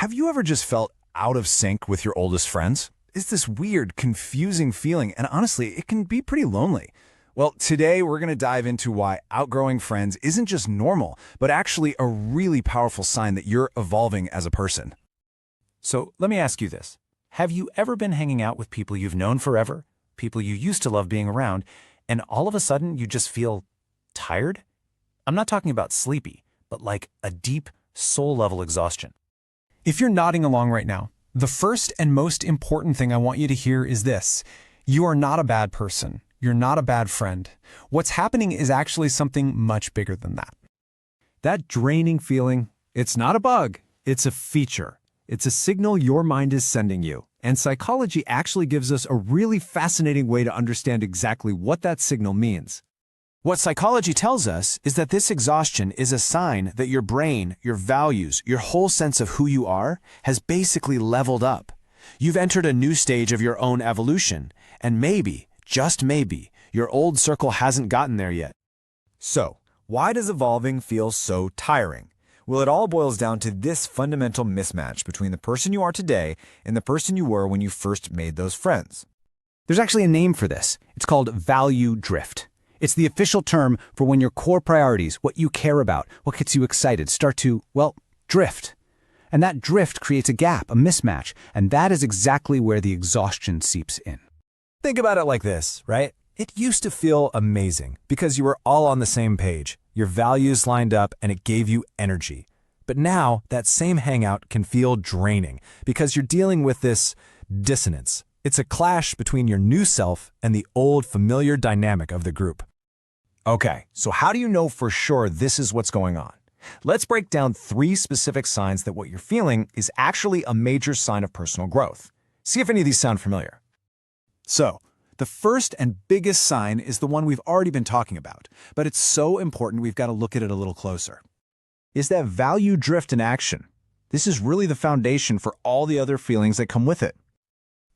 Have you ever just felt out of sync with your oldest friends? It's this weird, confusing feeling, and honestly, it can be pretty lonely. Well, today we're going to dive into why outgrowing friends isn't just normal, but actually a really powerful sign that you're evolving as a person. So let me ask you this. Have you ever been hanging out with people you've known forever, people you used to love being around, and all of a sudden you just feel tired? I'm not talking about sleepy, but like a deep, soul-level exhaustion. If you're nodding along right now, the first and most important thing I want you to hear is this. You are not a bad person. You're not a bad friend. What's happening is actually something much bigger than that. That draining feeling, it's not a bug, it's a feature. It's a signal your mind is sending you. And psychology actually gives us a really fascinating way to understand exactly what that signal means. What psychology tells us is that this exhaustion is a sign that your brain, your values, your whole sense of who you are has basically leveled up. You've entered a new stage of your own evolution, and maybe, just maybe, your old circle hasn't gotten there yet. So, why does evolving feel so tiring? Well, it all boils down to this fundamental mismatch between the person you are today and the person you were when you first made those friends. There's actually a name for this. It's called value drift. It's the official term for when your core priorities, what you care about, what gets you excited, start to, well, drift. And that drift creates a gap, a mismatch, and that is exactly where the exhaustion seeps in. Think about it like this, right? It used to feel amazing because you were all on the same page. Your values lined up and it gave you energy. But now that same hangout can feel draining because you're dealing with this dissonance. It's a clash between your new self and the old familiar dynamic of the group. Okay, so how do you know for sure this is what's going on? Let's break down 3 specific signs that what you're feeling is actually a major sign of personal growth. See if any of these sound familiar. So, the first and biggest sign is the one we've already been talking about, but it's so important we've got to look at it a little closer. Is that value drift in action? This is really the foundation for all the other feelings that come with it.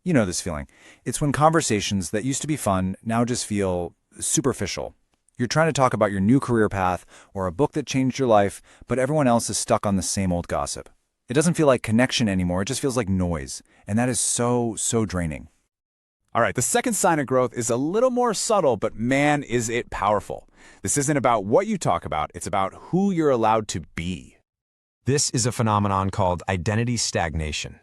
You know this feeling. It's when conversations that used to be fun now just feel superficial. You're trying to talk about your new career path or a book that changed your life, but everyone else is stuck on the same old gossip. It doesn't feel like connection anymore, it just feels like noise, and that is so draining. All right, the second sign of growth is a little more subtle, but man, is it powerful. This isn't about what you talk about, it's about who you're allowed to be. This is a phenomenon called identity stagnation.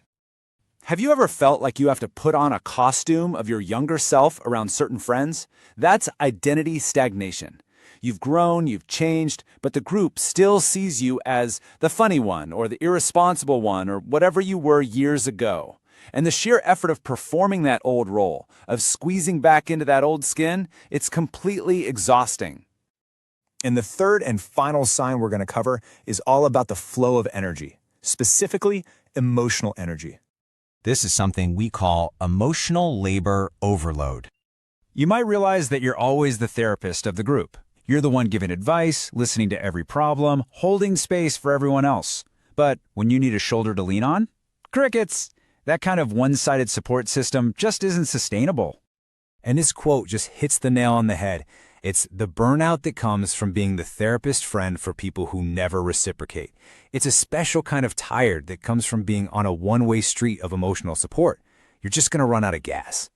Have you ever felt like you have to put on a costume of your younger self around certain friends? That's identity stagnation. You've grown, you've changed, but the group still sees you as the funny one or the irresponsible one or whatever you were years ago. And the sheer effort of performing that old role, of squeezing back into that old skin, it's completely exhausting. And the third and final sign we're going to cover is all about the flow of energy, specifically emotional energy. This is something we call emotional labor overload. You might realize that you're always the therapist of the group. You're the one giving advice, listening to every problem, holding space for everyone else. But when you need a shoulder to lean on, crickets. That kind of one-sided support system just isn't sustainable. And this quote just hits the nail on the head. It's the burnout that comes from being the therapist friend for people who never reciprocate. It's a special kind of tired that comes from being on a one-way street of emotional support. You're just going to run out of gas.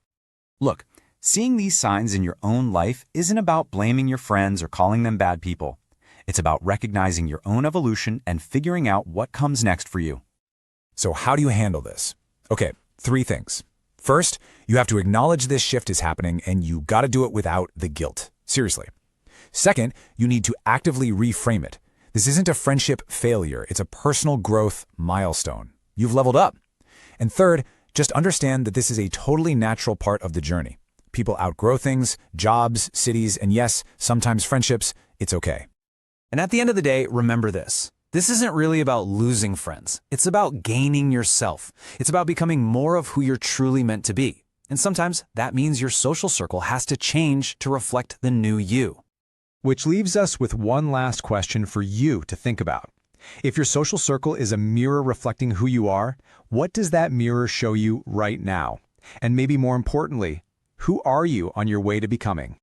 Look, seeing these signs in your own life isn't about blaming your friends or calling them bad people. It's about recognizing your own evolution and figuring out what comes next for you. So how do you handle this? Okay, 3 things. First, you have to acknowledge this shift is happening and you got to do it without the guilt. Seriously. Second, you need to actively reframe it. This isn't a friendship failure, it's a personal growth milestone. You've leveled up. And third, just understand that this is a totally natural part of the journey. People outgrow things, jobs, cities, and yes, sometimes friendships. It's okay. And at the end of the day, remember this. This isn't really about losing friends. It's about gaining yourself. It's about becoming more of who you're truly meant to be. And sometimes that means your social circle has to change to reflect the new you. Which leaves us with one last question for you to think about. If your social circle is a mirror reflecting who you are, what does that mirror show you right now? And maybe more importantly, who are you on your way to becoming?